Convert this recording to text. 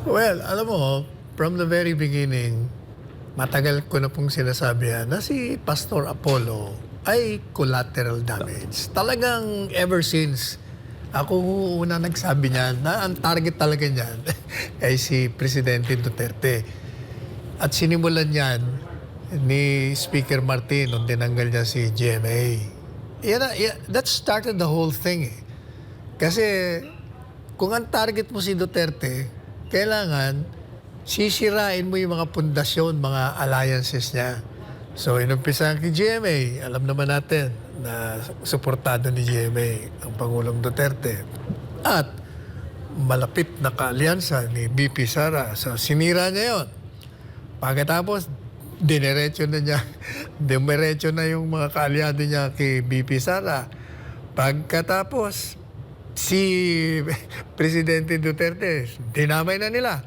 Well, alam mo, from the very beginning, matagal ko na pong sinasabi yan na si Pastor Apollo ay collateral damage. Talagang ever since, ako una nagsabi niya na ang target talaga niyan ay si Presidente Duterte. At sinimulan niyan ni Speaker Martin nung tinanggal niya si GMA. That started the whole thing eh. Kasi kung ang target mo si Duterte, kailangan sisirain mo yung mga pundasyon, mga alliances niya. So, inumpisahan kay GMA, alam naman natin na suportado ni GMA ang Pangulong Duterte. At malapit na kaalyansa ni BP Sara. So, sinira niya yun. Pagkatapos, dumiretso na yung mga kaalyado niya kay BP Sara. Pagkatapos, si Presidente Duterte, dinamay na nila.